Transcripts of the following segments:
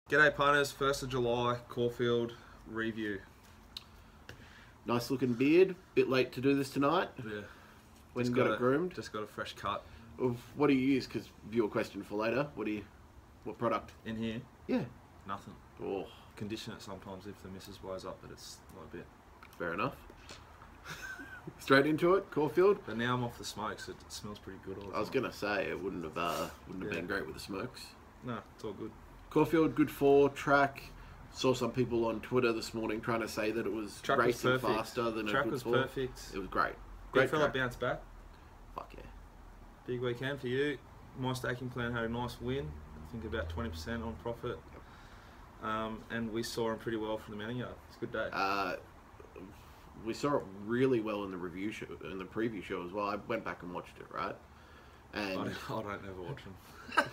G'day punters, 1st of July, Caulfield review. Nice looking beard, bit late to do this tonight. Yeah. When you got it groomed. Just got a fresh cut. What do you use? Because viewer question for later. What product? In here? Yeah. Nothing. Oh. Condition it sometimes if the missus blows up, but it's not a bit. Fair enough. Straight into it, Caulfield. But now I'm off the smokes, it smells pretty good all the time. I was gonna say it wouldn't have been great with the smokes. No, it's all good. Caulfield, good 4 track. Saw some people on Twitter this morning trying to say that it was Track racing was faster than track a good was 4. Perfect. It was great. Big fella bounced back. Fuck yeah. Big weekend for you. My staking plan had a nice win. I think about 20% on profit. And we saw him pretty well from the mounting yard. It's a good day. We saw it really well in the review show, in the preview show as well. I went back and watched it, right? And I don't ever watch them.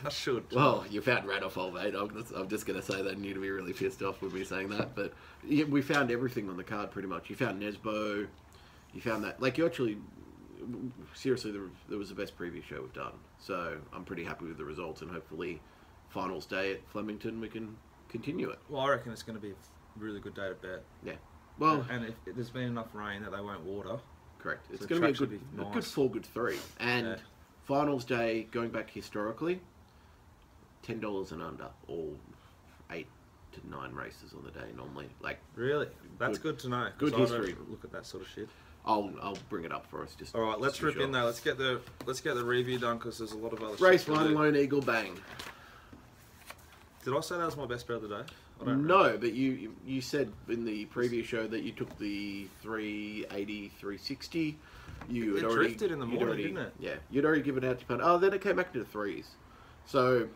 I should. Well, you found Randolph, mate. I'm just going to say that, and you'd be really pissed off with me saying that. But yeah, we found everything on the card pretty much. You found Nesbo. You found that. Like, you actually, seriously, there was the best preview show we've done. So I'm pretty happy with the results, and hopefully, finals day at Flemington, we can continue it. Well, I reckon it's going to be a really good day to bet. Yeah. Well, and if there's been enough rain that they won't water. Correct. It's So going to be nice. a good 4, good 3. And Yeah. finals day, going back historically, $10 and under, all 8 to 9 races on the day normally. Like, Really? That's good to know. 'Cause good I don't history. Look at that sort of shit. I'll bring it up for us. Just All right, let's just to rip be in sure. there. Let's get the review done because there's a lot of other Race shit to 1, do. Lone Eagle Bang. Did I say that was my best bet of the day? I don't remember. No, but you said in the previous show that you took the 380, 360. You It had already drifted in the you'd morning, already- didn't it? Yeah, you'd already given it out to punt. Oh, then it came back to the 3s. So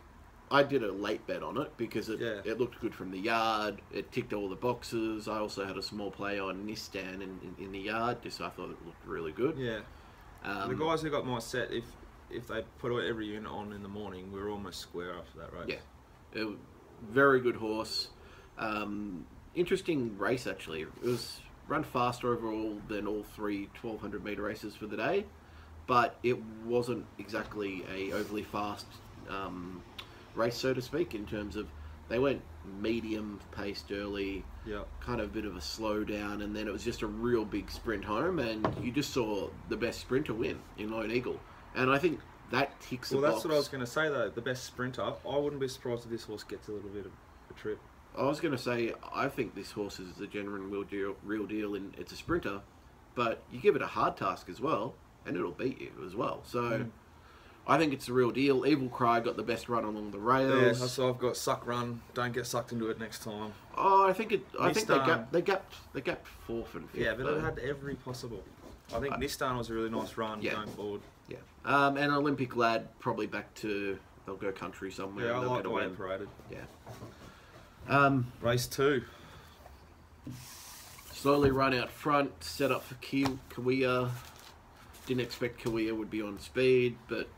I did a late bet on it because it looked good from the yard. It ticked all the boxes. I also had a small play on Nistan in the yard, just so I thought it looked really good. Yeah. The guys who got my set, if they put every unit on in the morning, we were almost square after that race. Yeah. Very good horse. Interesting race, actually. It was run faster overall than all 3 1200 metre races for the day, but it wasn't exactly a overly fast race, so to speak, in terms of they went medium paced early, kind of a bit of a slowdown, and then it was just a real big sprint home, and you just saw the best sprinter win in Lone Eagle. And I think that ticks the box. Well, that's what I was going to say, though. The best sprinter. I wouldn't be surprised if this horse gets a little bit of a trip. I was going to say, I think this horse is a genuine real deal, and it's a sprinter, but you give it a hard task as well, and it'll beat you as well. So I think it's a real deal. Evil Cry got the best run along the rails. Yeah, so I've got suck run. Don't get sucked into it next time. Oh, I think they gapped 4th and 5th. Yeah, but it had every possible. I think Nistan was a really nice run going forward. Yeah. And Olympic Lad probably back to, they'll go country somewhere. Yeah, I and they'll like get the a way win. it paraded. Yeah. Race 2. Slowly run out front, set up for Kawia. Didn't expect Kawia would be on speed, but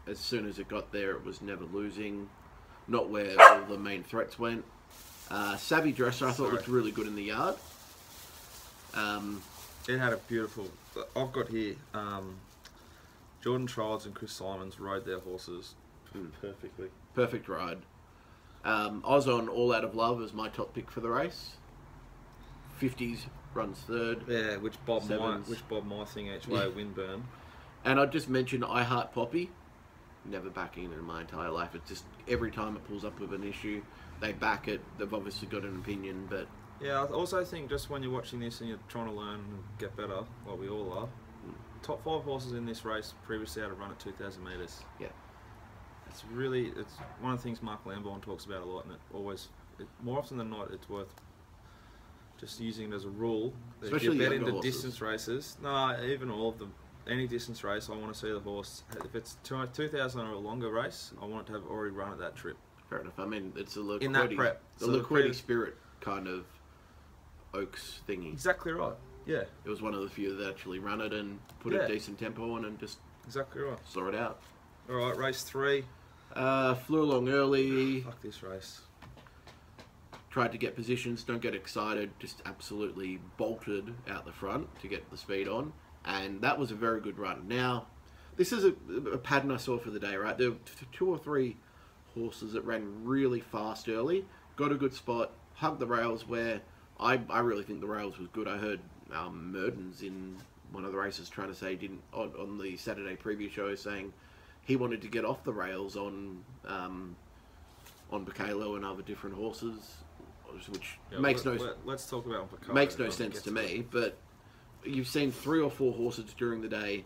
as soon as it got there, it was never losing. Not where all the main threats went. Savvy Dresser, I thought looked really good in the yard. It had a beautiful... I've got here... Jordan Childs and Chris Simons rode their horses perfectly. Perfect ride. I was on All Out of Love as my top pick for the race. 50s runs 3rd. Yeah, which Bob Sevens. my thing each way, Windburn. And I'd just mention I Heart Poppy. Never backing it in my entire life. It's just every time it pulls up with an issue, they back it. They've obviously got an opinion, but... Yeah, I also think just when you're watching this and you're trying to learn and get better, like we all are, top 5 horses in this race previously had a run at 2,000 metres. Yeah. It's one of the things Mark Lamborn talks about a lot, and more often than not, it's worth just using it as a rule. Especially if you bet younger into horses. distance races, even all of them, any distance race, I want to see the horse, if it's 2,000 or a longer race, I want it to have already run at that trip. Fair enough. I mean, it's a in that Liquidity, prep. the So Liquidity Spirit kind of Oaks thingy. Exactly right. Yeah. It was one of the few that actually ran it and put a decent tempo on and just Exactly right. saw it out. All right, race 3. Flew along early. Fuck this race. Tried to get positions, don't get excited, just absolutely bolted out the front to get the speed on. And that was a very good run. Now, this is a pattern I saw for the day, right? There were 2 or 3 horses that ran really fast early, got a good spot, hugged the rails where I really think the rails was good. I heard Mertens in one of the races trying to say on the Saturday preview show saying he wanted to get off the rails on Bacalo and other different horses, which let's talk about Bacalo. Makes no sense to me. But you've seen 3 or 4 horses during the day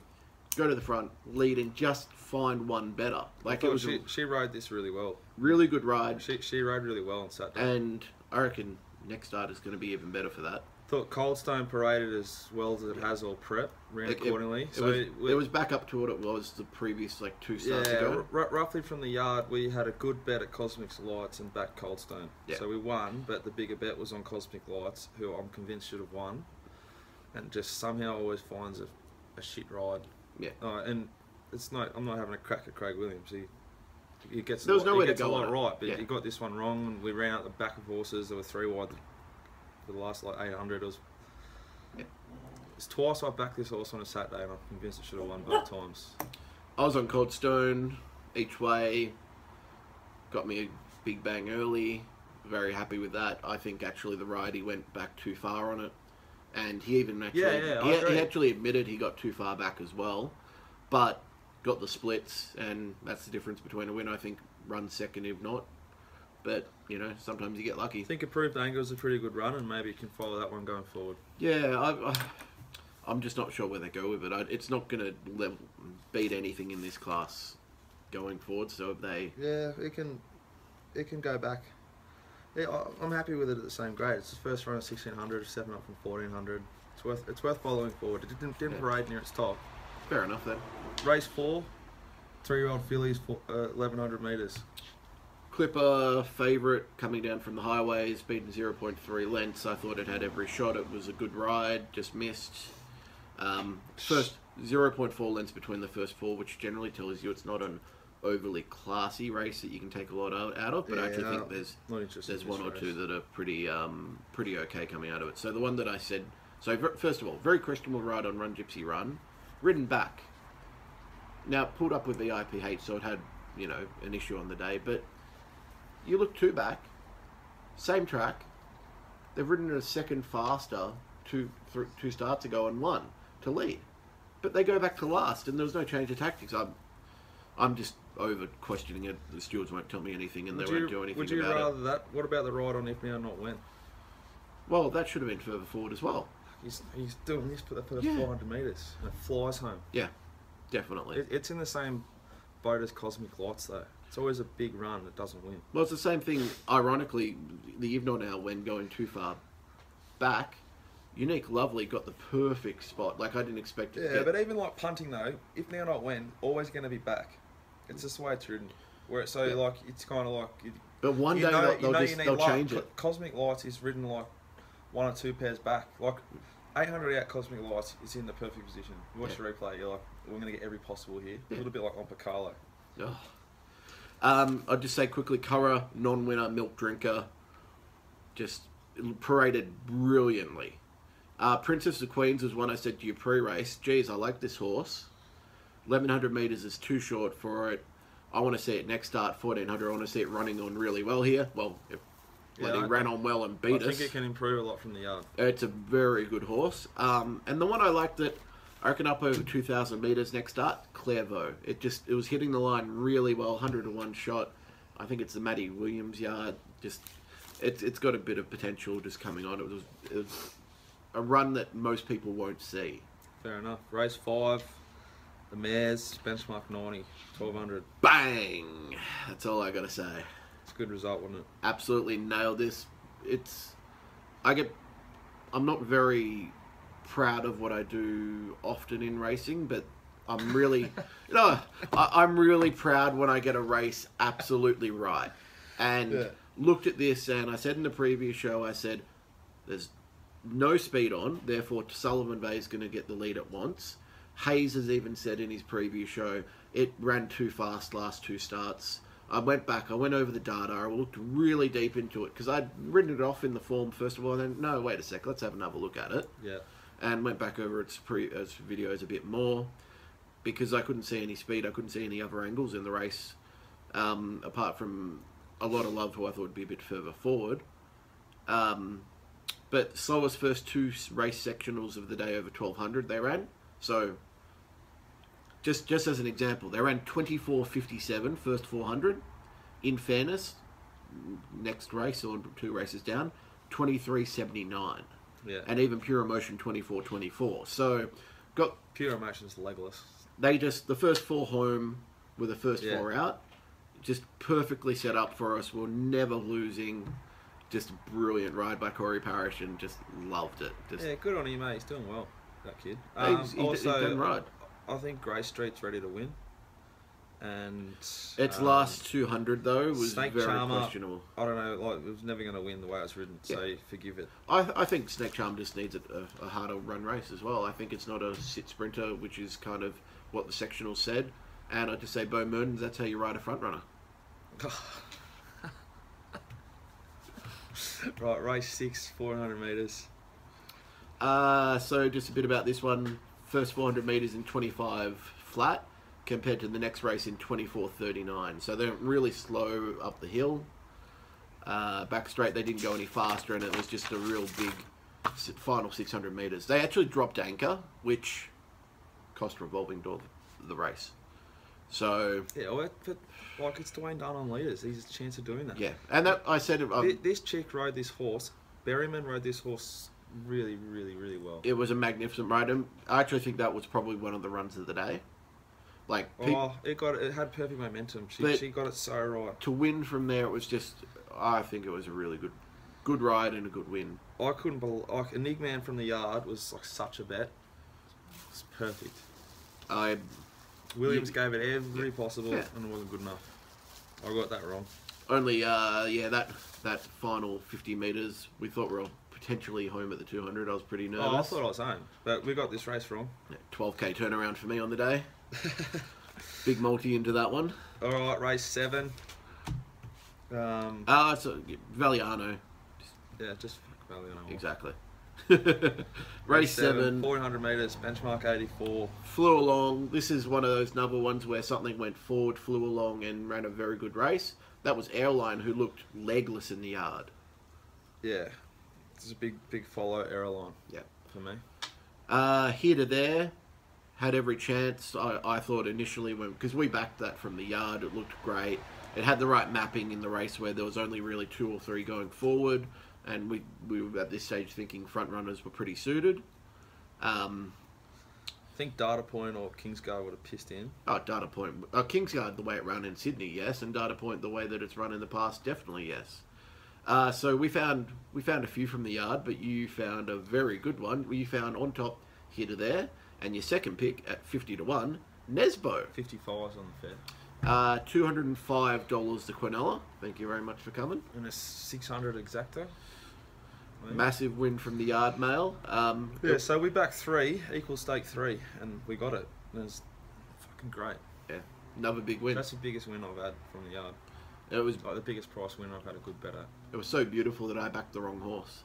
go to the front, lead, and just find one better. Like it was she rode this really well. Really good ride. She rode really well on Saturday. And I reckon next start is going to be even better for that. Thought Coldstone paraded as well as it has all prep, ran accordingly. It was back up to what it was the previous 2 starts ago. Roughly from the yard, we had a good bet at Cosmic's Lights and back Coldstone. Yeah. So we won, but the bigger bet was on Cosmic Lights, who I'm convinced should have won, and just somehow always finds a shit ride. Yeah. And I'm not having a crack at Craig Williams. He gets there was nowhere to go a lot right, but he got this one wrong. And we ran out the back of horses. There were 3 wide for the last 800. It's twice I backed this horse on a Saturday, and I'm convinced it should have won both times. I was on Coldstone each way. Got me a big bang early. Very happy with that. I think actually the ride he went back too far on it, and he even actually he actually admitted he got too far back as well, but got the splits, and that's the difference between a win. I think run second if not, but sometimes you get lucky. I think Approved Angle's a pretty good run, and maybe you can follow that one going forward. Yeah, I'm just not sure where they go with it. It's not going to beat anything in this class going forward. So if they, it can go back. Yeah, I'm happy with it at the same grade. It's the first run at 1600, 7 up from 1400. It's worth following forward. It didn't parade near its top. Fair enough then. Race 4, 3-year-old fillies, 1100 metres. Clipper favourite coming down from the highways, beaten 0.3 lengths. I thought it had every shot. It was a good ride, just missed. First 0.4 lengths between the first 4, which generally tells you it's not an overly classy race that you can take a lot out of. But I actually think there's 1 or 2 that are pretty okay coming out of it. So the one that I said, first of all, very questionable ride on Run Gypsy Run, ridden back. Now pulled up with the IPH, so it had an issue on the day, but. You look 2 back, same track. They've ridden it a second faster 2 starts ago and 1 to lead, but they go back to last, and there was no change of tactics. I'm just over questioning it. The stewards won't tell me anything, and they won't do anything about it. Would you rather that? What about the ride on If Now Not When? Well, that should have been further forward as well. He's doing this for the 400 metres, and it flies home. Yeah, definitely. It's in the same boat as Cosmic Lights though. It's always a big run that doesn't win. Well, it's the same thing, ironically, the If Not Now when going too far back. Unique Lovely got the perfect spot. Like, I didn't expect it. Yeah, but even like punting though, If Now Not When, always going to be back. It's just the way it's ridden. Where it's it's kind of like... But one day they'll change it. Cosmic Lights is ridden like 1 or 2 pairs back. Like, 800 out Cosmic Lights is in the perfect position. You watch the replay, you're like, we're going to get every possible here. A little bit like on Piccolo. Oh. I'll just say quickly, Curra, non-winner, milk drinker, just paraded brilliantly. Princess of Queens was one I said to you pre-race. Geez, I like this horse. 1100 metres is too short for it. I want to see it next start, 1400. I want to see it running on really well here. Well, it ran on well and beat us. I think it can improve a lot from the yard. It's a very good horse. And the one I liked that I reckon up over 2,000 metres next start, Clairvaux. It was hitting the line really well, 100 to 1 shot. I think it's the Matty Williams yard. It's got a bit of potential just coming on. It was a run that most people won't see. Fair enough. Race 5, the mares, benchmark 90, 1200. Bang! That's all I got to say. It's a good result, wasn't it? Absolutely nailed this. I'm not very proud of what I do often in racing, but I'm really I'm really proud when I get a race absolutely right. And looked at this, and I said in the previous show, I said there's no speed on, therefore Sullivan Bay is going to get the lead at once. Hayes has even said in his preview show it ran too fast last 2 starts. I went back, I went over the data, I looked really deep into it because I'd written it off in the form first of all, and then no, wait a sec, let's have another look at it. Yeah. And went back over its videos a bit more because I couldn't see any speed. I couldn't see any other angles in the race apart from a lot of love, who I thought would be a bit further forward. But slowest first two race sectionals of the day over 1200 they ran. So, just as an example, they ran 24:57 first 400. In fairness, next race or 2 races down, 23:79. Yeah. And even Pure Emotion 24:24. So, got Pure Emotion's legless. the first 4 home with the first 4 out, just perfectly set up for us. We're never losing. Just a brilliant ride by Corey Parrish, and just loved it. Yeah, good on him, mate. He's doing well, that kid. He's done right. I think Grey Street's ready to win. And its last 200 though was Snake very Charmer, questionable. I don't know, like it was never going to win the way it was ridden, so forgive it. I think Snake Charm just needs a harder run race as well. I think it's not a sit sprinter, which is kind of what the sectional said. And I just say, Bo Mertens, that's how you ride a front runner. Right, race 6, 400 metres. So just a bit about this one. First 400 metres in 25 flat, compared to the next race in 24:39. So they're really slow up the hill. Back straight, they didn't go any faster, and it was just a real big final 600 metres. They actually dropped anchor, which cost revolving door the race. So yeah, well, but like it's Dwayne Dunn on leaders. He's a chance of doing that. Yeah, and that I said this chick rode this horse. Berryman rode this horse really, really, really well. It was a magnificent ride, and I actually think that was probably one of the runs of the day. Like, it had perfect momentum. She got it so right. To win from there, it was just. I think it was a really good ride and a good win. I couldn't believe. Like, Enigman from the yard was like such a bet. It's perfect. Williams gave it every possible, and it wasn't good enough. I got that wrong. Only, that final 50 metres, we thought we were potentially home at the 200. I was pretty nervous. Oh, I thought I was home, but we got this race wrong. 12k turnaround for me on the day. Big multi into that one. All right, race 7. So Valiano. Just fuck Valiano. Exactly. Race 7, 400 metres, benchmark 84. Flew along. This is one of those number ones where something went forward, flew along, and ran a very good race. That was Airline, who looked legless in the yard. Yeah, it's a big follow Airline. Yeah, for me. Here to there, had every chance. I thought initially because we backed that from the yard, it looked great. It had the right mapping in the race where there was only really 2 or 3 going forward. And we were at this stage thinking front runners were pretty suited. I think Data Point or Kingsguard would have pissed in. Oh, Data Point. Kingsguard, the way it ran in Sydney, yes. And Data Point, the way that it's run in the past, definitely yes. So we found a few from the yard, but you found a very good one. You found on top, here to there. And your second pick at 50 to 1, Nesbo. 55 on the Fed. $205 to Quinella. Thank you very much for coming. And a 600 exacto. Massive win from the yard mail. So we backed 3, equal stake 3, and we got it. It was fucking great. Yeah, another big win. That's the biggest win I've had from the yard. It was like the biggest price win I've had a good bet at. It was so beautiful that I backed the wrong horse.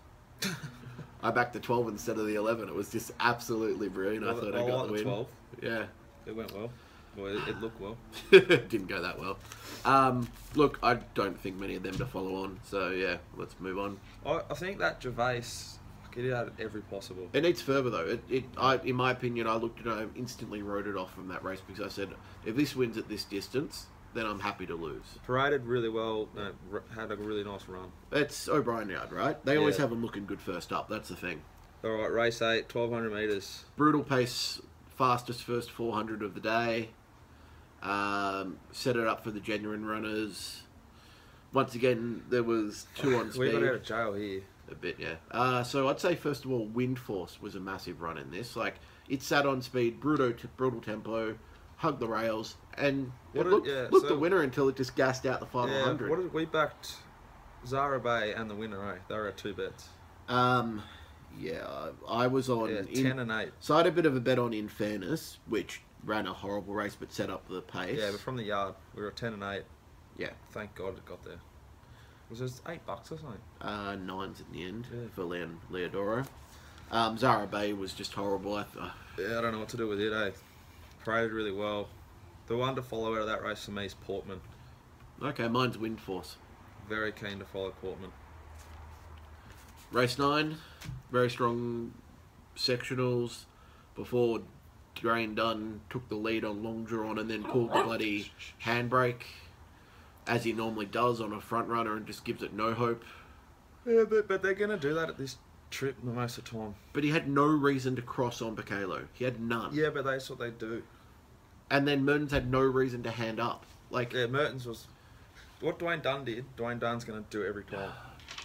I backed the 12 instead of the 11. It was just absolutely brilliant. I thought I got the win. 12. Yeah. It went well. Well, it looked well. Didn't go that well. Look, I don't think many of them to follow on. So, yeah, let's move on. I think that Gervais, it had every possible. It needs further, though. In my opinion, I looked at it, I instantly wrote it off from that race because I said, if this wins at this distance, then I'm happy to lose. Paraded really well, had a really nice run. It's O'Brien Yard, right? They always have them looking good first up. That's the thing. All right, race 8, 1,200 metres. Brutal pace, fastest first 400 of the day. Set it up for the genuine runners. Once again, there was 2 on speed. We got out of jail here. A bit, yeah. So I'd say, first of all, Wind Force was a massive run in this. Like, it sat on speed, brutal tempo, hugged the rails, and it looked the winner until it just gassed out the final 100. We backed Zara Bay and the winner, eh? They were at 2 bets. Yeah, I was on... 10 and 8. So I had a bit of a bet on In Fairness, which ran a horrible race but set up the pace. Yeah, but from the yard, we were at 10 and 8. Yeah. Thank God it got there. Was it $8 or something? 9s in the end for Leodoro. Zara Bay was just horrible. I don't know what to do with it, eh? Paraded really well. The one to follow out of that race for me is Portman. Okay, mine's Wind Force. very keen to follow Portman. Race 9, very strong sectionals before Drain Dunn took the lead on long drawn and then called the bloody handbrake, as he normally does on a front runner, and just gives it no hope. Yeah, but they're going to do that at this trip most of the time. But he had no reason to cross on Bacalo. He had none. Yeah, but that's what they do. And then Mertens had no reason to hand up. Yeah, Mertens was... What Dwayne Dunn did, Dwayne Dunn's going to do every time.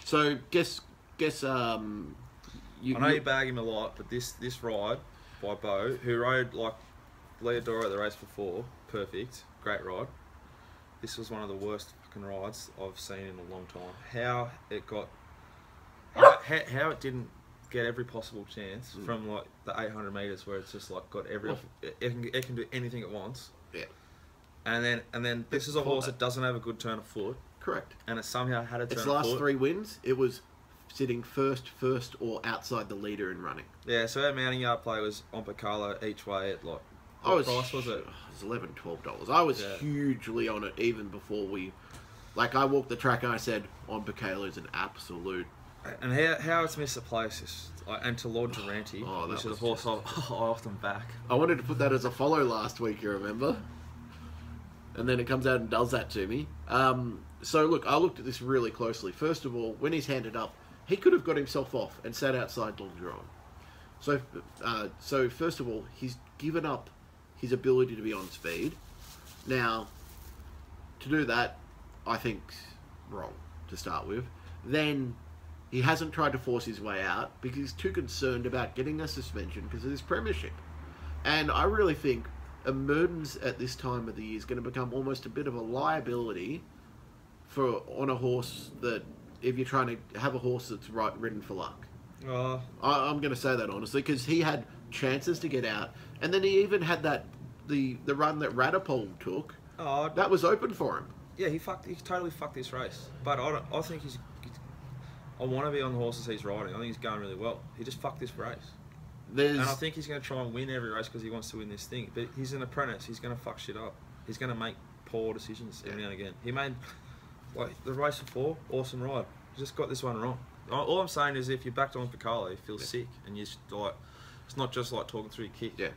So, guess... I know you bag him a lot, but this ride by Bo, who rode like Leodoro at the race before, perfect, great ride. This was one of the worst fucking rides I've seen in a long time. How it didn't get every possible chance from like the 800 metres where it's just like got every... It can do anything it wants. Yeah. And then this is a horse that doesn't have a good turn of foot. Correct. And it somehow had a turn of foot. Its last 3 wins, it was sitting first, or outside the leader in running. Yeah, so our mounting yard play was on Pacala each way at like... What price was it? It was $11, $12. I was hugely on it even before we... Like, I walked the track and I said, on Pacala is an absolute... And how it's missed the place is... and to Lord Durante, which is a horse I often back. I wanted to put that as a follow last week, you remember? And then it comes out and does that to me. So, look, I looked at this really closely. First of all, when he's handed up, he could have got himself off and sat outside long drawn. So first of all, he's given up his ability to be on speed. Now, to do that, I think's wrong to start with. Then he hasn't tried to force his way out because he's too concerned about getting a suspension because of his premiership. And I really think a Mertens at this time of the year is going to become almost a bit of a liability on a horse that, if you're trying to have a horse that's ridden for luck. I'm going to say that honestly, because he had chances to get out, and then he even had the run that Radipole took. That was open for him. Yeah, he totally fucked this race. But I think I want to be on the horses he's riding. I think he's going really well. He just fucked this race. And I think he's going to try and win every race because he wants to win this thing. But he's an apprentice. He's going to fuck shit up. He's going to make poor decisions every now and again. He made... Like, the race before, awesome ride. You just got this one wrong. All I'm saying is if you're backed on Pacala, you feel sick, and you like, it's not just like talking through your kick. Yeah.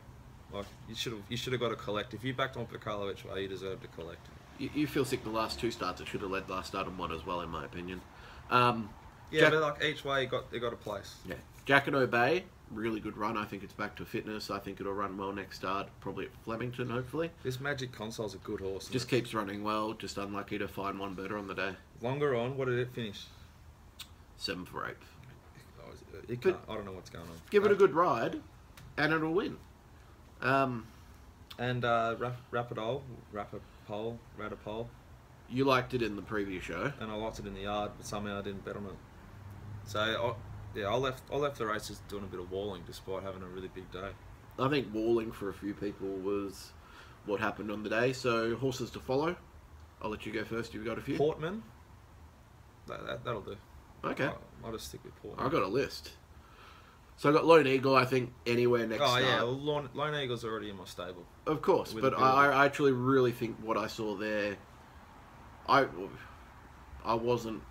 Like, you should have got to collect. If you backed on Pacala which way, you deserve to collect. You feel sick the last 2 starts. It should have led last start and one as well, in my opinion. But like each way, they got a place. Yeah. Jack and Obey, really good run. I think it's back to fitness. I think it'll run well next start, probably at Flemington, hopefully. This Magic Console's a good horse. Just keeps running well. Just unlucky to find one better on the day. Longer on, what did it finish? 7 for 8. I don't know what's going on. Give it a good ride, and it'll win. Radipole. You liked it in the previous show, and I liked it in the yard, but somehow I didn't bet on it. So I left the races doing a bit of walling despite having a really big day. I think walling for a few people was what happened on the day. So horses to follow. I'll let you go first. You've got a few. Portman. That'll do. Okay. I'll just stick with Portman. I've got a list. So I've got Lone Eagle, I think, anywhere next start. Yeah, well, Lone Eagle's already in my stable. Of course, but I actually really think what I saw there, I wasn't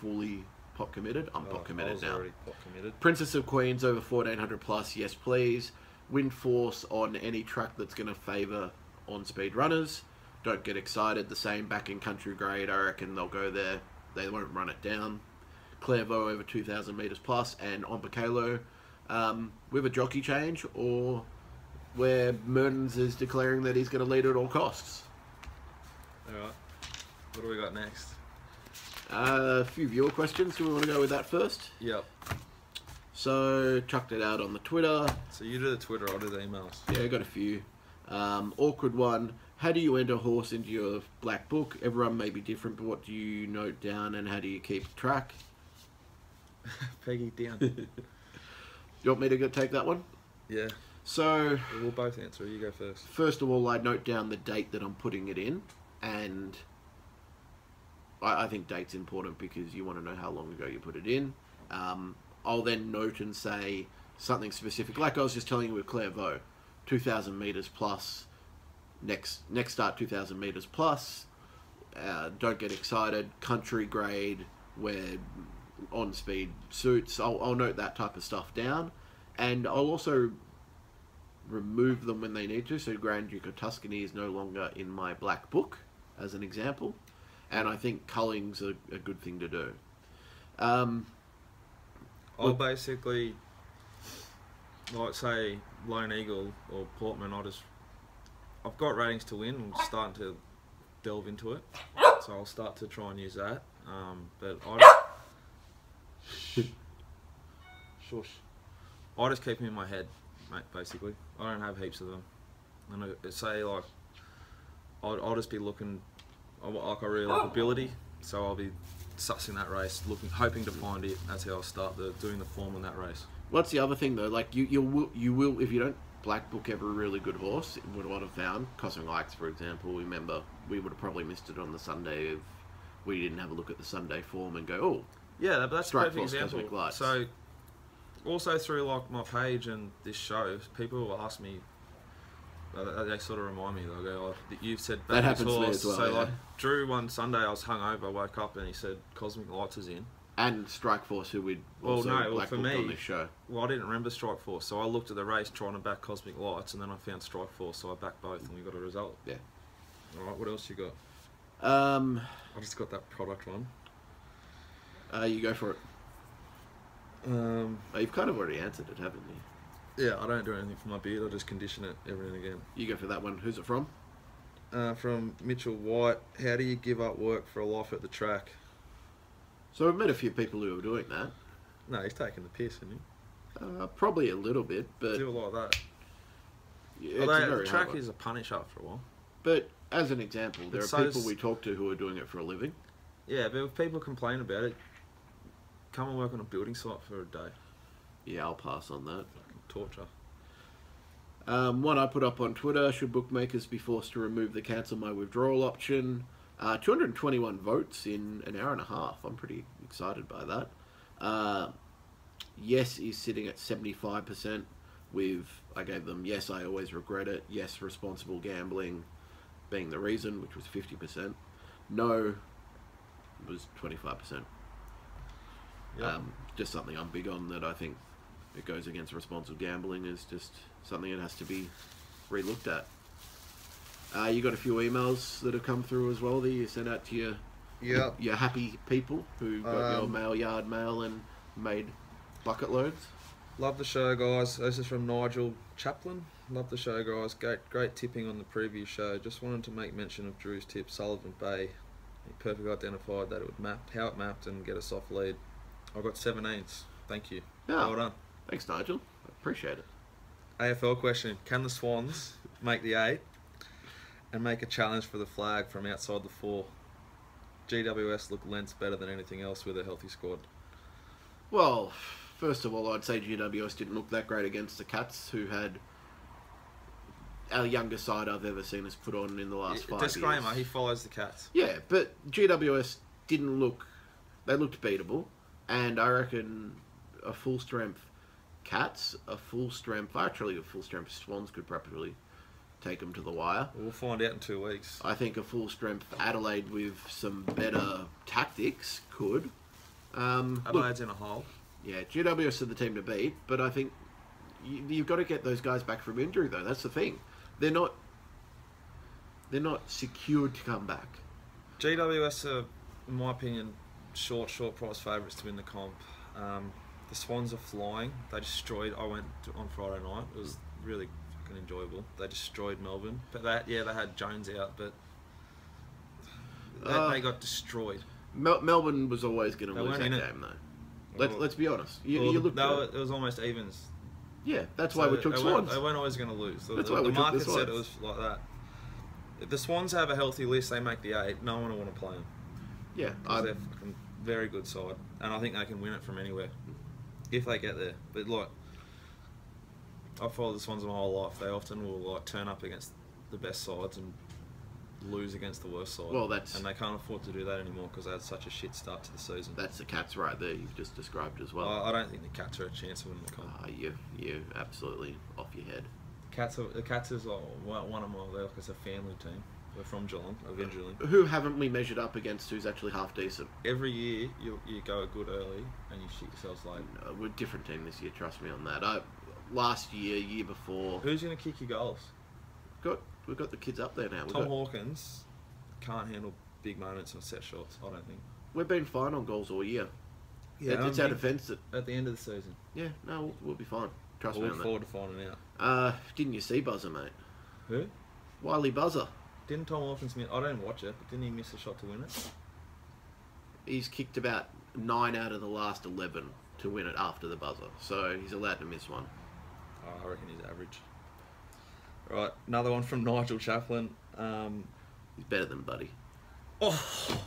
fully pot committed. I'm pot committed now. Already pot committed. Princess of Queens over 1400 plus, yes please. Wind force on any track that's going to favour on-speed runners. Don't get excited. The same back in country grade. I reckon they'll go there. They won't run it down. Clairvaux over 2,000 metres plus, and on Bacalo with a jockey change, or where Mertens is declaring that he's going to lead at all costs. Alright. What do we got next? A few viewer questions. Do we want to go with that first? Yep. So, chucked it out on the Twitter. So you do the Twitter, I'll do the emails. Yeah, I got a few. Awkward one. How do you enter a horse into your black book? Everyone may be different, but what do you note down and how do you keep track? Peggy down. You want me to take that one? Yeah. So... We'll both answer. You go first. First of all, I note down the date that I'm putting it in, and I think date's important because you want to know how long ago you put it in. I'll then note and say something specific, like I was just telling you with Clairvaux, 2,000 metres plus, next start 2,000 metres plus, don't get excited, country grade, wear on-speed suits. I'll note that type of stuff down, and I'll also remove them when they need to. So Grand Duke of Tuscany is no longer in my black book, as an example, and I think culling's a good thing to do. I'll basically, like say Lone Eagle or Portman, I've got ratings to win. I'm starting to delve into it, so I'll start to try and use that. But I just keep them in my head, mate. Basically, I don't have heaps of them. And I say like, I'll just be looking. Like I really like ability, so I'll be sussing that race, hoping to find it. That's how I'll start doing the form on that race. What's the other thing though? Like you will if you don't black book every really good horse, what I would have found, Cosmic Lights for example. Remember, we would have probably missed it on the Sunday if we didn't have a look at the Sunday form and go, oh, yeah, but that's a perfect example. Cosmic Lights. So also through like my page and this show, people will ask me. They sort of remind me. They'll go, "Oh, you've said that happens to me as well." So yeah. like Drew one Sunday, I was hungover, woke up and he said Cosmic Lights is in. And Strikeforce, who we'd also black booked on this show. Well, I didn't remember Strikeforce, so I looked at the race trying to back Cosmic Lights, and then I found Strikeforce, so I backed both, and we got a result. Yeah. All right, what else you got? I just got that product one. You go for it. You've kind of already answered it, haven't you? Yeah, I don't do anything for my beard. I just condition it every now and again. You go for that one. Who's it from? From Mitchell White. How do you give up work for a life at the track? So we've met a few people who are doing that. No, he's taking the piss, isn't he? Probably a little bit, but do it like that. Yeah, the track is a punish after a while. But as an example, there are people we talk to who are doing it for a living. Yeah, but if people complain about it, come and work on a building site for a day. Yeah, I'll pass on that. Torture. One I put up on Twitter: should bookmakers be forced to remove the cancel my withdrawal option? 221 votes in an hour and a half. I'm pretty excited by that. Yes is sitting at 75%. I gave them yes, I always regret it. Yes, responsible gambling being the reason, which was 50%. No was 25%. Yep. Just something I'm big on, that I think it goes against responsible gambling, is just something that has to be re-looked at. You got a few emails that have come through as well that you sent out to your happy people who got your mail yard mail and made bucket loads. Love the show, guys. This is from Nigel Chaplin. Love the show, guys. Great tipping on the previous show. Just wanted to make mention of Drew's tip, Sullivan Bay. He perfectly identified that it would map, how it mapped, and get us off lead. I got 17s. Thank you. Yeah. Well done. Thanks, Nigel. I appreciate it. AFL question: can the Swans make the 8 and make a challenge for the flag from outside the 4? GWS look lengths better than anything else with a healthy squad. Well, first of all, I'd say GWS didn't look that great against the Cats, who had our youngest side I've ever seen us put on in the last 5 years. Disclaimer, he follows the Cats. Yeah, but GWS didn't look... They looked beatable, and I reckon a full-strength Cats, actually a full-strength Swans could probably take them to the wire. We'll find out in 2 weeks. I think a full-strength Adelaide with some better tactics could. Adelaide's in a hole. Yeah, GWS are the team to beat, but I think you've got to get those guys back from injury, though. That's the thing. They're not secured to come back. GWS are, in my opinion, short price favourites to win the comp. The Swans are flying. They destroyed... I went on Friday night. It was really fucking enjoyable. They destroyed Melbourne. But they had Jones out, but they got destroyed. Melbourne was always going to lose that game, though. Let's be honest. You looked at it. It was almost evens. Yeah, that's why we took Swans. They weren't always going to lose. That's why we took the market Swans. said it was like that. If the Swans have a healthy list, they make the 8. No one will want to play them. Yeah, they're a fucking very good side, and I think they can win it from anywhere if they get there. But like, I've followed the Swans my whole life. They often will turn up against the best sides and lose against the worst side. Well, and they can't afford to do that anymore because they had such a shit start to the season. That's the Cats right there. You've just described as well. I don't think the Cats are a chance of winning the comp. You're absolutely off your head. The Cats is like one of my. They're like it's a family team. We're from Geelong, eventually. Who haven't we measured up against who's actually half decent? Every year, you go good early and you shit yourselves late. No, we're a different team this year, trust me on that. Last year before... Who's going to kick your goals? We've got the kids up there now. Tom Hawkins can't handle big moments on set shots, I don't think. We've been fine on goals all year. Yeah, it's our defence that... At the end of the season. Yeah, no, we'll be fine. Trust me on that. Look forward to finding out. Didn't you see Buzzer, mate? Who? Wiley Buzzer. Didn't Tom Hawkins miss... I didn't watch it, but didn't he miss a shot to win it? He's kicked about 9 out of the last 11 to win it after the buzzer. So he's allowed to miss one. Oh, I reckon he's average. Right, another one from Nigel Chaplin. He's better than Buddy. Oh!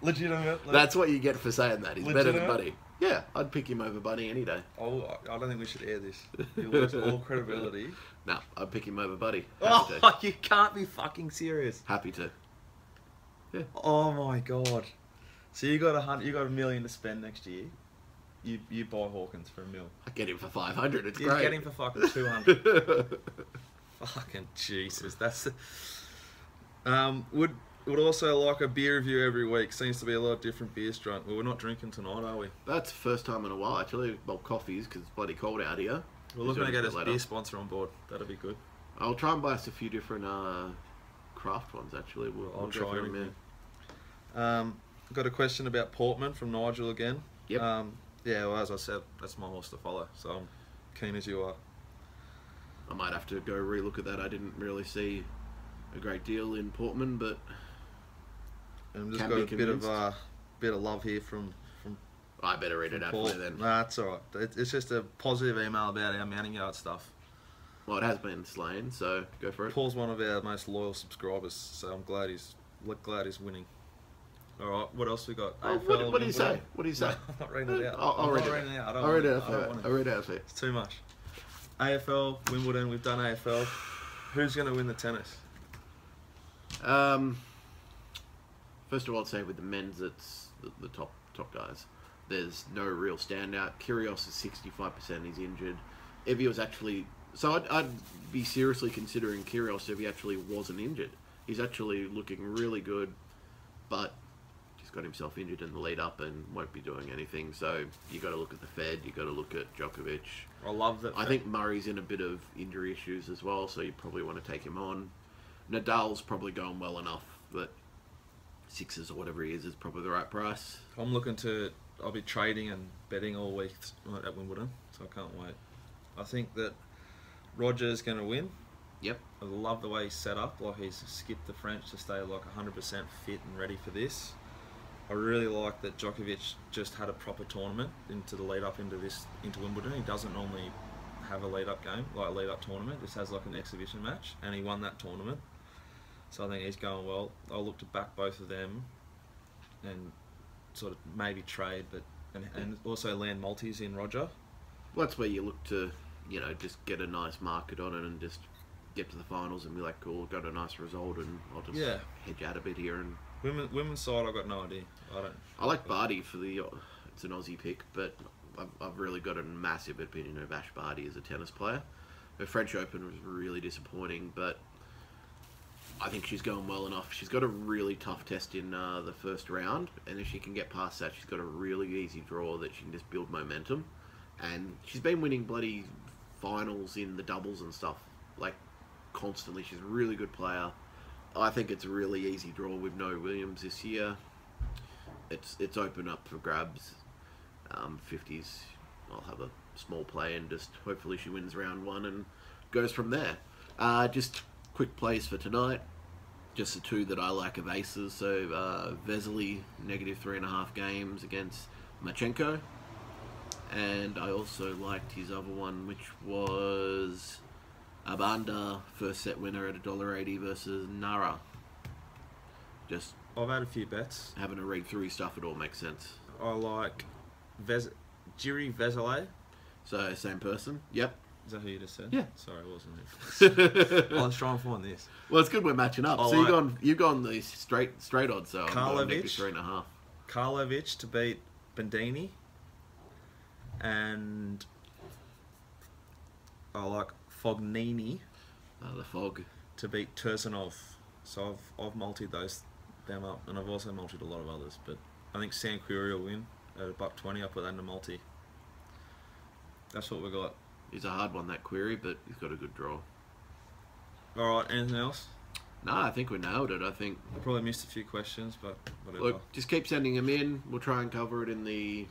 Legitimate. That's what you get for saying that. He's better than Legitimate? Buddy. Yeah, I'd pick him over Buddy any day. Oh, I don't think we should air this. You'll lose all credibility. No, I'd pick him over Buddy. Oh, you can't be fucking serious. Happy to. Yeah. Oh my god. So you got $1 million to spend next year. You buy Hawkins for $1 million. I get him for 500. It's You great. get him for fucking 200. Fucking Jesus. That's the... Would also like a beer review every week. Seems to be a lot of different beers drunk. Well, we're not drinking tonight, are we? That's the first time in a while, actually. Well, coffees, because it's bloody cold out here. We're looking to get a beer sponsor on board. That'll be good. I'll try and buy us a few different craft ones, actually. I'll try them everything. Got a question about Portman from Nigel again. Yep. Yeah, well, as I said, that's my horse to follow. So I'm keen as you are. I might have to go relook at that. I didn't really see a great deal in Portman, but... And I've just got a bit of love here from I better read it out for you then. Nah, it's alright. It's just a positive email about our mounting yard stuff. Well, it has been slain, so go for it. Paul's one of our most loyal subscribers, so I'm glad he's winning. Alright, what else we got? AFL, what do you say? What do you say? No, I'm not reading it out. I'll read it out. I'll read it out for you. It's too much. AFL, Wimbledon, we've done AFL. Who's going to win the tennis? First of all, I'd say with the men's, it's the top guys. There's no real standout. Kyrgios is 65%. He's injured. If he was actually... So I'd be seriously considering Kyrgios if he actually wasn't injured. He's actually looking really good, but he's got himself injured in the lead up and won't be doing anything. So you got to look at the Fed. You got to look at Djokovic. I love that. I think Murray's in a bit of injury issues as well, so you probably want to take him on. Nadal's probably going well enough that sixes or whatever he is probably the right price. I'll be trading and betting all week at Wimbledon, so I can't wait. I think that Roger's going to win. Yep. I love the way he's set up. Like, he's skipped the French to stay like 100% fit and ready for this. I really like that Djokovic just had a proper tournament into the lead up into Wimbledon. He doesn't normally have a lead up game, like a lead up tournament. Just has like an exhibition match, and he won that tournament. So I think he's going well. I'll look to back both of them, and sort of maybe trade, but and also land multis in Roger. Well, that's where you look to, just get a nice market on it and just get to the finals and be like, cool, got a nice result, and I'll just hedge out a bit here. And women's side, I've got no idea. I like Barty for it's an Aussie pick, but I've really got a massive opinion of Ash Barty as a tennis player. Her French Open was really disappointing, but I think she's going well enough. She's got a really tough test in the first round, and if she can get past that, she's got a really easy draw that she can just build momentum. And she's been winning bloody finals in the doubles and stuff, like, constantly. She's a really good player. I think it's a really easy draw with no Williams this year. It's open up for grabs. 50s, I'll have a small play and just hopefully she wins round one and goes from there. Just quick plays for tonight. Just the two that I like of aces. So Vesely, -3.5 games against Machenko. And I also liked his other one, which was Abanda, first set winner at $1.80 versus Nara. Just I've had a few bets. Having to read through his stuff, it all makes sense. I like Jiri Vesely. So, same person? Yep. Is that who you just said? Yeah. Sorry, it wasn't me. I was trying to find this. Well, it's good we're matching up. So you've gone the straight odds, so I'm going -3.5. Karlovic to beat Bandini. And I like Fognini. The Fog. To beat Tursunov. So I've multied them up, and I've also multied a lot of others. But I think Sanquiri will win at $1.20. I put that in the multi. That's what we got. He's a hard one, that Query, but he's got a good draw. All right, anything else? No, I think we nailed it. I think I probably missed a few questions, but whatever. Look, just keep sending them in. We'll try and cover it in the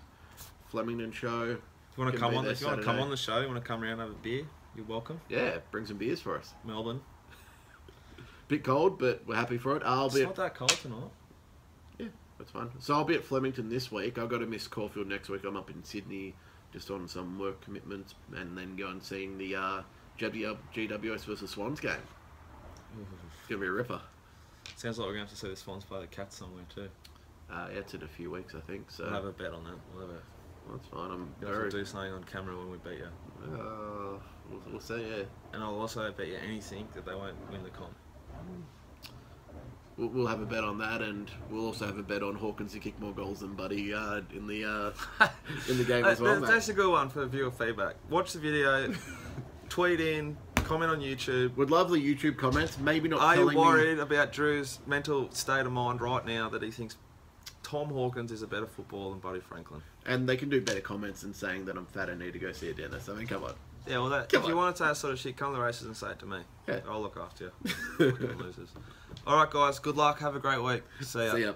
Flemington show. If you want to come on, if you want to come on the show, you want to come around and have a beer, you're welcome. Yeah, bring some beers for us. Melbourne. Bit cold, but we're happy for it. It's not that cold tonight. Yeah, that's fine. So I'll be at Flemington this week. I've got to miss Caulfield next week. I'm up in Sydney just on some work commitments, and then go and seeing the GWS versus Swans game. It's going to be a ripper. Sounds like we're going to have to see the Swans play the Cats somewhere too. Yeah, it's in a few weeks, I think. So We'll have a bet on that. We'll have a... Well, that's fine. We'll do something on camera when we beat you. We'll see, yeah. And I'll also bet you anything that they won't win the comp. We'll have a bet on that, and we'll also have a bet on Hawkins to kick more goals than Buddy in the game as well. That's a good one for viewer feedback. Watch the video, tweet in, comment on YouTube. Would love the YouTube comments. Maybe not. Are you worried about Drew's mental state of mind right now that he thinks Tom Hawkins is a better footballer than Buddy Franklin? And they can do better comments than saying that I'm fat and need to go see a dentist. I mean, come on. Yeah, well, if you want to say that sort of shit, come to the races and say it to me. Yeah. I'll look after you. Fucking losers. All right, guys. Good luck. Have a great week. See ya. See ya.